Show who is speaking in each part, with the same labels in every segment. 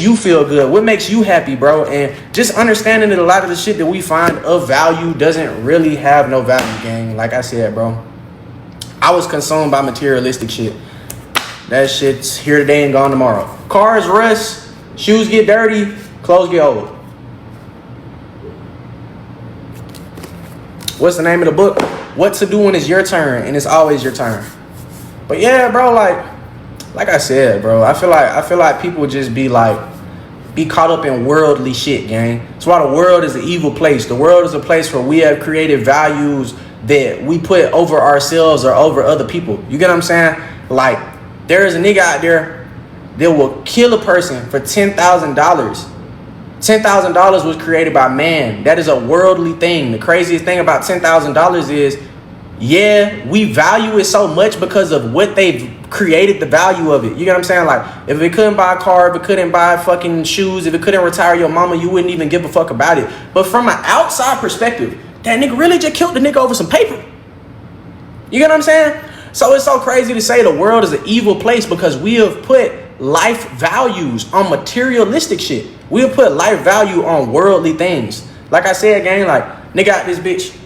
Speaker 1: you feel good, what makes you happy, bro. And just understanding that a lot of the shit that we find of value doesn't really have no value, gang. Like I said, bro, I was consumed by materialistic shit. That shit's here today and gone tomorrow. Cars rust, shoes get dirty, clothes get old. What's the name of the book? What to Do When It's Your Turn, and it's always your turn. But yeah, bro, like I said, bro, I feel like people just be caught up in worldly shit, gang. That's why the world is an evil place. The world is a place where we have created values that we put over ourselves or over other people. You get what I'm saying? Like, there is a nigga out there that will kill a person for $10,000. $10,000 was created by man. That is a worldly thing. The craziest thing about $10,000 is, yeah, we value it so much because of what they've created, the value of it. You get what I'm saying? Like, if it couldn't buy a car, if it couldn't buy fucking shoes, if it couldn't retire your mama, you wouldn't even give a fuck about it. But from an outside perspective, that nigga really just killed the nigga over some paper. You get what I'm saying? So it's so crazy to say the world is an evil place because we have put life values on materialistic shit. We have put life value on worldly things. Like I said, gang, like, nigga got this bitch.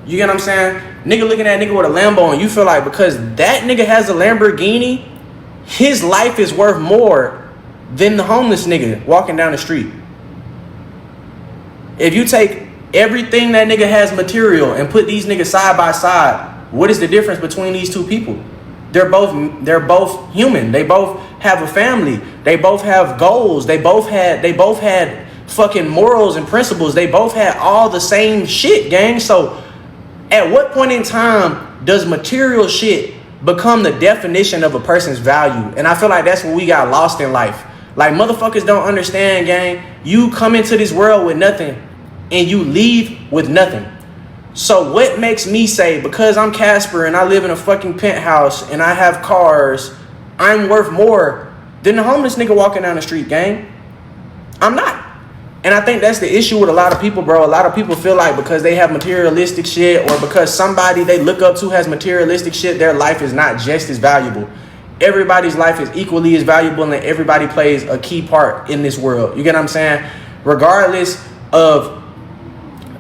Speaker 1: You get what I'm saying? Nigga looking at nigga with a Lambo, and you feel like because that nigga has a Lamborghini, his life is worth more than the homeless nigga walking down the street. If you take everything that nigga has material and put these niggas side by side, what is the difference between these two people? They're both human. They both have a family. They both have goals. They both had fucking morals and principles. They both had all the same shit, gang. So at what point in time does material shit become the definition of a person's value? And I feel like that's what we got lost in life. Like, motherfuckers don't understand, gang. You come into this world with nothing and you leave with nothing. So what makes me say, because I'm Casper and I live in a fucking penthouse and I have cars, I'm worth more than the homeless nigga walking down the street, gang? I'm not. And I think that's the issue with a lot of people, bro. A lot of people feel like because they have materialistic shit or because somebody they look up to has materialistic shit, their life is not just as valuable. Everybody's life is equally as valuable and everybody plays a key part in this world. You get what I'm saying? Regardless of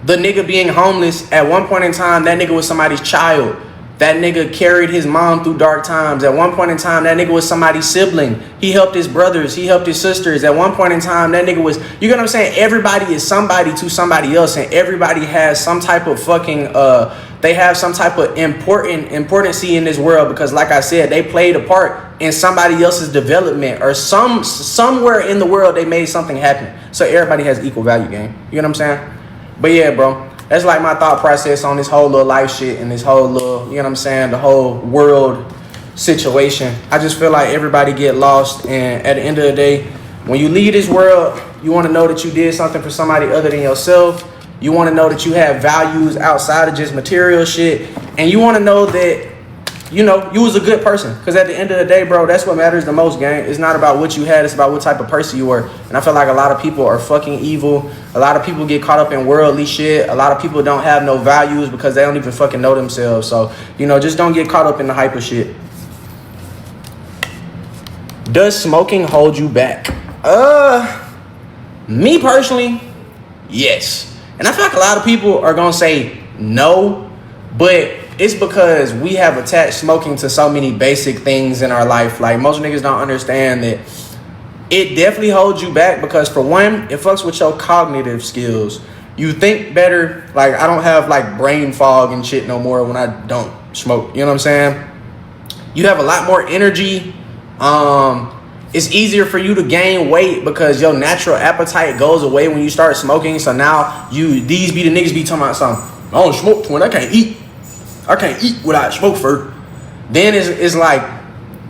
Speaker 1: the nigga being homeless, at one point in time, that nigga was somebody's child. That nigga carried his mom through dark times. At one point in time, that nigga was somebody's sibling. He helped his brothers. He helped his sisters. At one point in time, that nigga was, you get what I'm saying? Everybody is somebody to somebody else, and everybody has some type of fucking, they have some type of importancy in this world because, like I said, they played a part in somebody else's development or somewhere in the world they made something happen. So everybody has equal value, gang. You know what I'm saying? But yeah, bro, that's like my thought process on this whole little life shit and this whole little, you know what I'm saying, the whole world situation. I just feel like everybody get lost, and at the end of the day, when you leave this world, you want to know that you did something for somebody other than yourself. You want to know that you have values outside of just material shit, and you want to know that, you know, you was a good person. Because at the end of the day, bro, that's what matters the most, gang. It's not about what you had. It's about what type of person you were. And I feel like a lot of people are fucking evil. A lot of people get caught up in worldly shit. A lot of people don't have no values because they don't even fucking know themselves. So, you know, just don't get caught up in the hyper shit. Does smoking hold you back? Me personally, yes. And I feel like a lot of people are going to say no, but it's because we have attached smoking to so many basic things in our life. Like, most niggas don't understand that it definitely holds you back because, for one, it fucks with your cognitive skills. You think better. Like, I don't have, like, brain fog and shit no more when I don't smoke. You know what I'm saying? You have a lot more energy. It's easier for you to gain weight because your natural appetite goes away when you start smoking. So now these be the niggas be talking about something. I don't smoke, twin. I can't eat without smoke first. Then it's like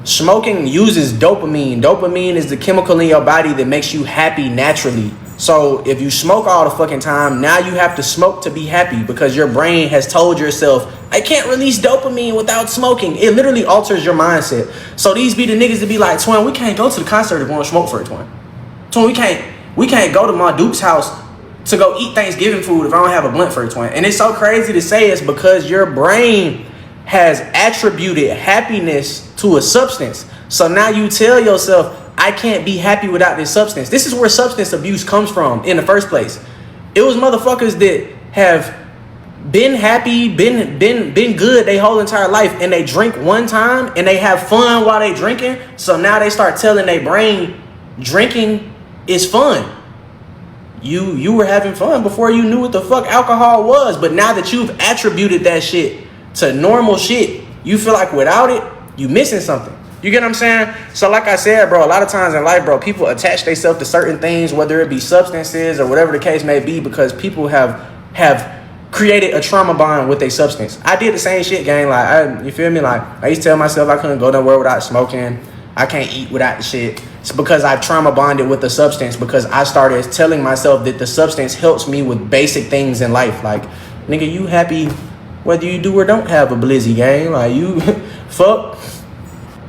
Speaker 1: smoking uses dopamine. Dopamine is the chemical in your body that makes you happy naturally. So if you smoke all the fucking time, now you have to smoke to be happy because your brain has told yourself, I can't release dopamine without smoking. It literally alters your mindset. So these be the niggas that be like, twin, we can't go to the concert if we don't smoke first, twin. Twin, we can't go to my Duke's house to go eat Thanksgiving food if I don't have a blunt first, twin. And it's so crazy to say it's because your brain has attributed happiness to a substance. So now you tell yourself, I can't be happy without this substance. This is where substance abuse comes from in the first place. It was motherfuckers that have been happy, been good their whole entire life, and they drink one time and they have fun while they drinking. So now they start telling their brain drinking is fun. You were having fun before you knew what the fuck alcohol was, but now that you've attributed that shit to normal shit, you feel like without it, you missing something. You get what I'm saying? So like I said, bro, a lot of times in life, bro, people attach themselves to certain things, whether it be substances or whatever the case may be, because people have created a trauma bond with a substance. I did the same shit, gang. Like, you feel me? Like, I used to tell myself I couldn't go nowhere without smoking. I can't eat without the shit. It's because I trauma bonded with the substance, because I started telling myself that the substance helps me with basic things in life. Like, nigga, you happy whether you do or don't have a blizzy, gang. Like, you fuck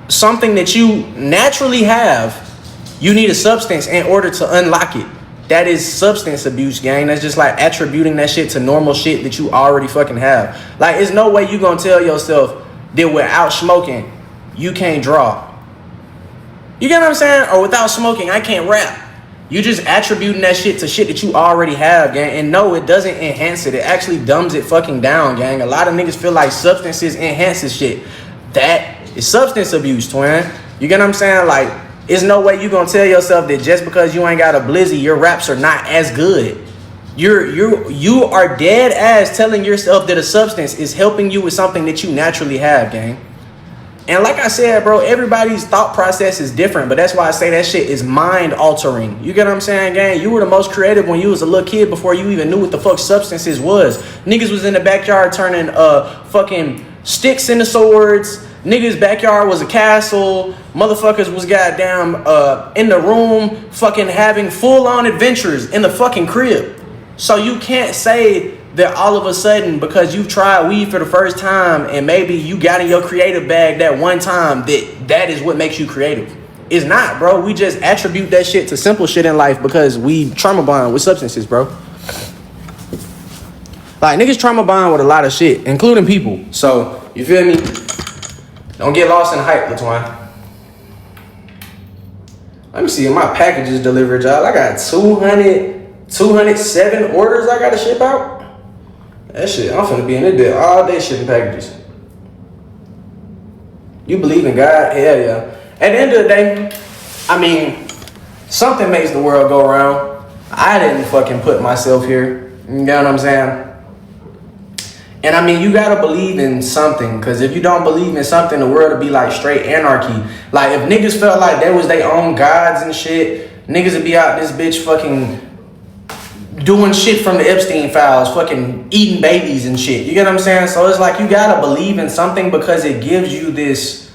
Speaker 1: something that you naturally have, you need a substance in order to unlock it. That is substance abuse, gang. That's just like attributing that shit to normal shit that you already fucking have. Like, there's no way you gonna tell yourself that without smoking, you can't draw. You get what I'm saying? Or without smoking, I can't rap. You just attributing that shit to shit that you already have, gang. And no, it doesn't enhance it. It actually dumbs it fucking down, gang. A lot of niggas feel like substances enhances shit. That is substance abuse, twin. You get what I'm saying? Like, there's no way you gonna tell yourself that just because you ain't got a blizzy, your raps are not as good. You are dead ass telling yourself that a substance is helping you with something that you naturally have, gang. And like I said, bro, everybody's thought process is different, but that's why I say that shit is mind altering. You get what I'm saying, gang? You were the most creative when you was a little kid before you even knew what the fuck substances was. Niggas was in the backyard turning fucking sticks into swords. Niggas' backyard was a castle. Motherfuckers was goddamn in the room fucking having full-on adventures in the fucking crib. So you can't say that all of a sudden, because you've tried weed for the first time and maybe you got in your creative bag that one time, that is what makes you creative. It's not, bro. We just attribute that shit to simple shit in life because we trauma bond with substances, bro. Like, niggas trauma bond with a lot of shit, including people. So, you feel me? Don't get lost in the hype, Latwan. Let me see if my package is delivered, y'all. I got 207 orders I gotta ship out. That shit, I'm finna be in this bit all day shipping packages. You believe in God? Hell yeah. At the end of the day, I mean, something makes the world go around. I didn't fucking put myself here. You know what I'm saying? And I mean, you gotta believe in something, because if you don't believe in something, the world would be like straight anarchy. Like, if niggas felt like they was their own gods and shit, niggas would be out this bitch fucking doing shit from the Epstein files, fucking eating babies and shit. You get what I'm saying? So it's like you gotta believe in something because it gives you this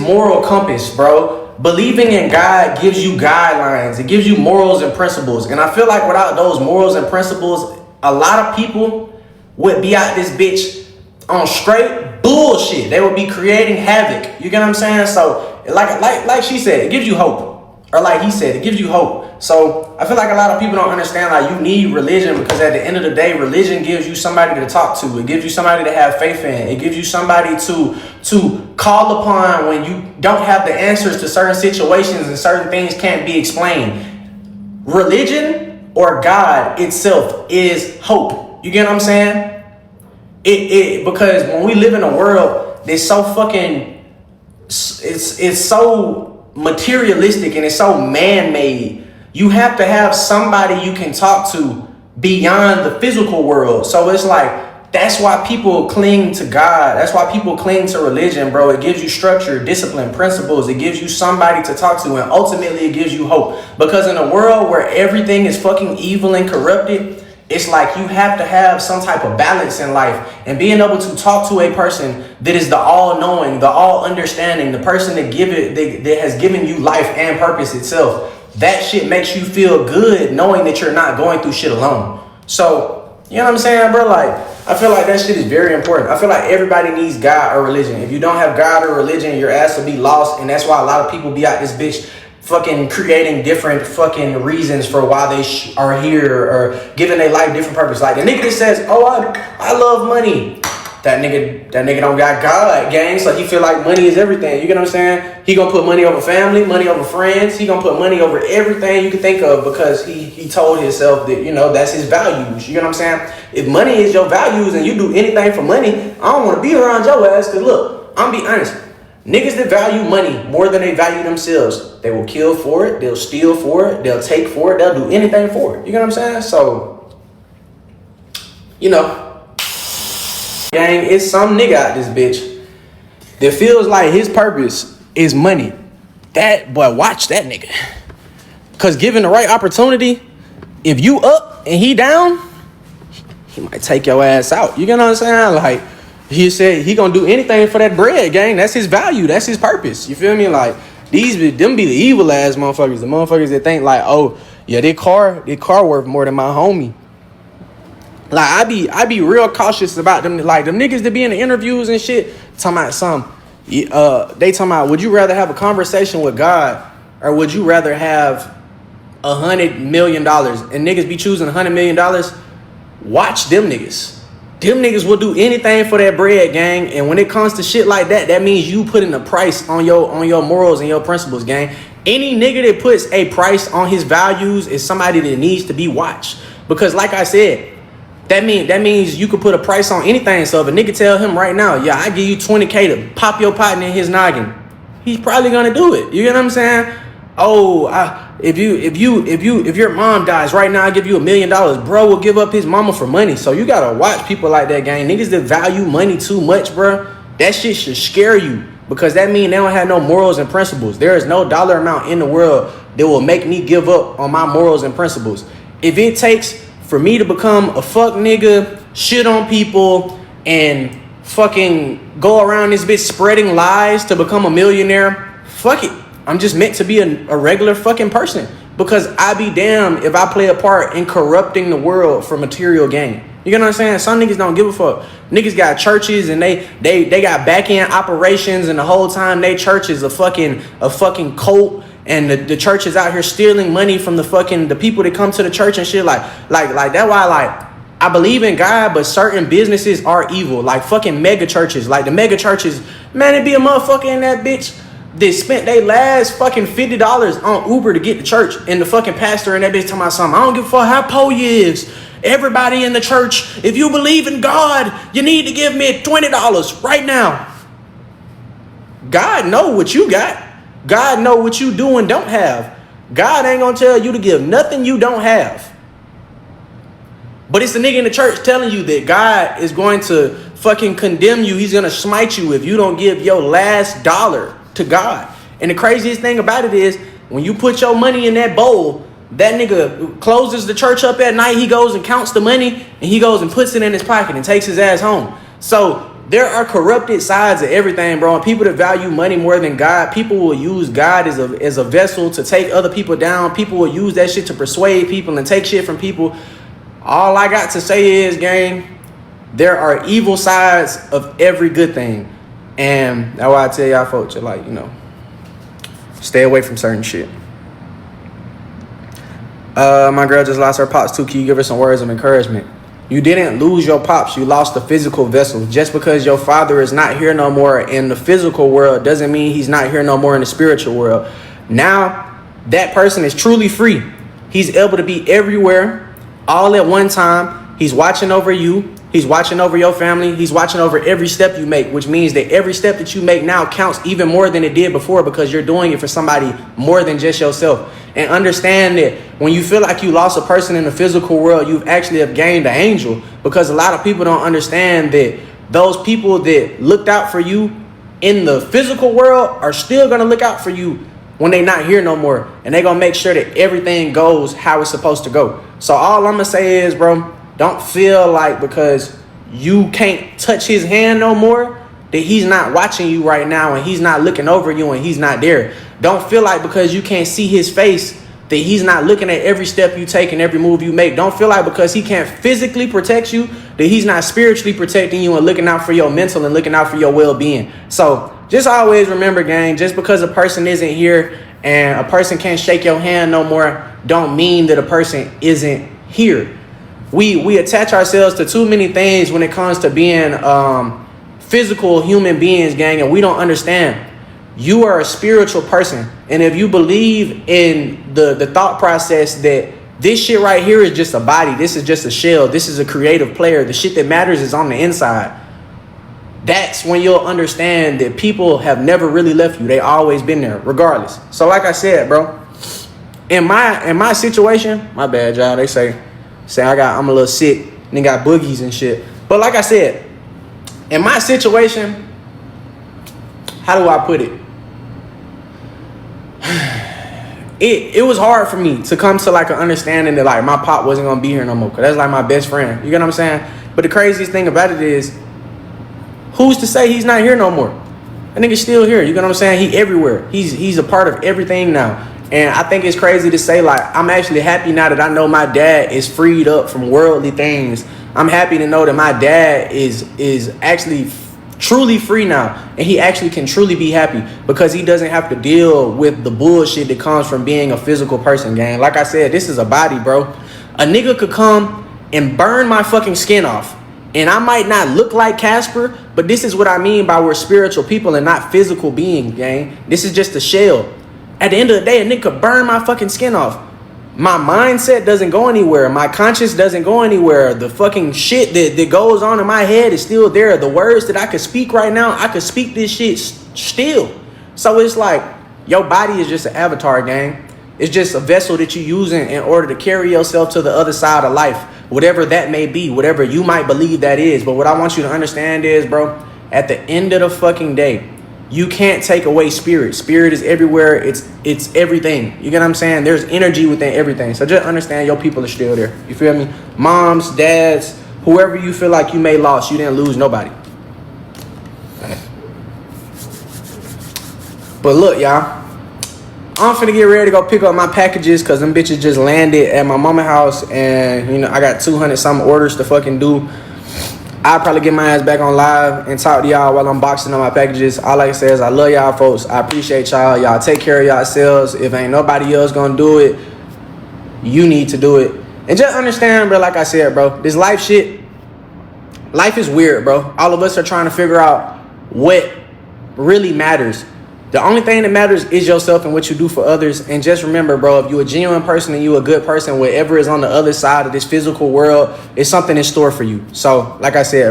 Speaker 1: moral compass, bro. Believing in God gives you guidelines. It gives you morals and principles. And I feel like without those morals and principles, a lot of people would be out this bitch on straight bullshit. They would be creating havoc. You get what I'm saying? So like she said, it gives you hope. Or like he said, it gives you hope. So I feel like a lot of people don't understand, like, you need religion, because at the end of the day, religion gives you somebody to talk to. It gives you somebody to have faith in. It gives you somebody to call upon when you don't have the answers to certain situations and certain things can't be explained. Religion or God itself is hope. You get what I'm saying? Because when we live in a world that's so fucking, it's so materialistic and it's so man-made, you have to have somebody you can talk to beyond the physical world. So it's like, that's why people cling to God. That's why people cling to religion, bro. It gives you structure, discipline, principles. It gives you somebody to talk to, and ultimately it gives you hope. Because in a world where everything is fucking evil and corrupted, it's like you have to have some type of balance in life, and being able to talk to a person that is the all-knowing, the all-understanding, the person that has given you life and purpose itself. That shit makes you feel good knowing that you're not going through shit alone. So, you know what I'm saying, bro? Like, I feel like that shit is very important. I feel like everybody needs God or religion. If you don't have God or religion, your ass will be lost, and that's why a lot of people be out this bitch fucking creating different fucking reasons for why they are here, or giving their life different purpose. Like the nigga that says, oh, I love money. That nigga don't got God, gang. So he feel like money is everything. You get what I'm saying? He gonna put money over family, money over friends. He gonna put money over everything you can think of because he told himself that, you know, that's his values. You get what I'm saying? If money is your values and you do anything for money, I don't want to be around your ass. Cause look, I'm be honest. Niggas that value money more than they value themselves, they will kill for it. They'll steal for it. They'll take for it. They'll do anything for it. You get what I'm saying? So, you know. Gang, it's some nigga out this bitch that feels like his purpose is money. That boy, watch that nigga. Cause given the right opportunity, if you up and he down, he might take your ass out. You get what I'm saying? Like he said, he gonna do anything for that bread, gang. That's his value. That's his purpose. You feel me? Like them be the evil ass motherfuckers. The motherfuckers that think like, oh yeah, their car worth more than my homie. Like I be real cautious about them. Like them niggas that be in the interviews and shit talking about they talking about, would you rather have a conversation with God or would you rather have $100 million? And niggas be choosing $100 million. Watch them niggas. Them niggas will do anything for that bread, gang. And when it comes to shit like that, that means you putting a price on your morals and your principles, gang. Any nigga that puts a price on his values is somebody that needs to be watched. Because like I said, that means you could put a price on anything. So if a nigga tell him right now, yeah, I give you 20K to pop your partner in his noggin, he's probably gonna do it. You get what I'm saying? Oh, if your mom dies right now, I give you $1 million. Bro will give up his mama for money. So you gotta watch people like that, gang. Niggas that value money too much, bro. That shit should scare you because that means they don't have no morals and principles. There is no dollar amount in the world that will make me give up on my morals and principles. If it takes for me to become a fuck nigga, shit on people, and fucking go around this bitch spreading lies to become a millionaire, fuck it. I'm just meant to be a regular fucking person because I be damned if I play a part in corrupting the world for material gain. You get what I'm saying? Some niggas don't give a fuck. Niggas got churches and they got back end operations and the whole time they church is a fucking cult. And the church is out here stealing money from the people that come to the church and shit. Like that's why like I believe in God, but certain businesses are evil. Like fucking mega churches. Like the mega churches, man, it be a motherfucker in that bitch that spent their last fucking $50 on Uber to get to church. And the fucking pastor in that bitch talking about something. I don't give a fuck how poor you is. Everybody in the church, if you believe in God, you need to give me $20 right now. God know what you got. God know what you do and don't have. God ain't gonna tell you to give nothing you don't have. But it's the nigga in the church telling you that God is going to fucking condemn you. He's gonna smite you if you don't give your last dollar to God. And the craziest thing about it is when you put your money in that bowl, that nigga closes the church up at night. He goes and counts the money and he goes and puts it in his pocket and takes his ass home. So there are corrupted sides of everything, bro. And people that value money more than God, people will use God as a vessel to take other people down. People will use that shit to persuade people and take shit from people. All I got to say is, gang, there are evil sides of every good thing. And that's why I tell y'all folks, like, you know, stay away from certain shit. My girl just lost her pops too. Can you give her some words of encouragement? You didn't lose your pops. You lost the physical vessel. Just because your father is not here no more in the physical world doesn't mean he's not here no more in the spiritual world. Now that person is truly free. He's able to be everywhere all at one time. He's watching over you. He's watching over your family. He's watching over every step you make, which means that every step that you make now counts even more than it did before because you're doing it for somebody more than just yourself. And understand that when you feel like you lost a person in the physical world, you've actually have gained an angel, because a lot of people don't understand that those people that looked out for you in the physical world are still going to look out for you when they're not here no more. And they're going to make sure that everything goes how it's supposed to go. So all I'm going to say is, bro, don't feel like because you can't touch his hand no more that he's not watching you right now and he's not looking over you and he's not there. Don't feel like because you can't see his face that he's not looking at every step you take and every move you make. Don't feel like because he can't physically protect you that he's not spiritually protecting you and looking out for your mental and looking out for your well-being. So just always remember, gang, just because a person isn't here and a person can't shake your hand no more don't mean that a person isn't here. We attach ourselves to too many things when it comes to being physical human beings, gang, and we don't understand. You are a spiritual person, and if you believe in the thought process that this shit right here is just a body, this is just a shell, this is a creative player, the shit that matters is on the inside, that's when you'll understand that people have never really left you. They always been there, regardless. So like I said, bro, in my situation, my bad, y'all. They say I'm a little sick and they got boogies and shit. But like I said, in my situation, how do I put it? It was hard for me to come to like an understanding that like my pop wasn't gonna be here no more, cause that's like my best friend. You get what I'm saying? But the craziest thing about it is, who's to say he's not here no more? That nigga's still here. You get what I'm saying? He everywhere. He's a part of everything now. And I think it's crazy to say, like, I'm actually happy now that I know my dad is freed up from worldly things. I'm happy to know that my dad is actually truly free now, and he actually can truly be happy because he doesn't have to deal with the bullshit that comes from being a physical person, gang. Like I said, this is a body, bro. A nigga could come and burn my fucking skin off, and I might not look like Casper, but this is what I mean by we're spiritual people and not physical beings, gang. This is just a shell. At the end of the day, a nigga could burn my fucking skin off. My mindset doesn't go anywhere. My conscience doesn't go anywhere. The fucking shit that goes on in my head is still there. The words that I could speak right now, I could speak this shit still. So it's like, your body is just an avatar, gang. It's just a vessel that you're using in order to carry yourself to the other side of life. Whatever that may be, whatever you might believe that is. But what I want you to understand is, bro, at the end of the fucking day, you can't take away spirit. Spirit is everywhere. It's everything. You get what I'm saying? There's energy within everything. So just understand your people are still there. You feel me? Moms, dads, whoever you feel like you may lost, you didn't lose nobody. But look, y'all, I'm finna get ready to go pick up my packages because them bitches just landed at my mama house, and you know I got 200 some orders to fucking do. I'll probably get my ass back on live and talk to y'all while I'm boxing on my packages. All I can say is I love y'all, folks. I appreciate y'all. Y'all take care of yourselves. If ain't nobody else gonna do it, you need to do it. And just understand, bro, like I said, bro, this life shit, life is weird, bro. All of us are trying to figure out what really matters. The only thing that matters is yourself and what you do for others. And just remember, bro, if you're a genuine person and you're a good person, whatever is on the other side of this physical world is something in store for you. So, like I said, bro.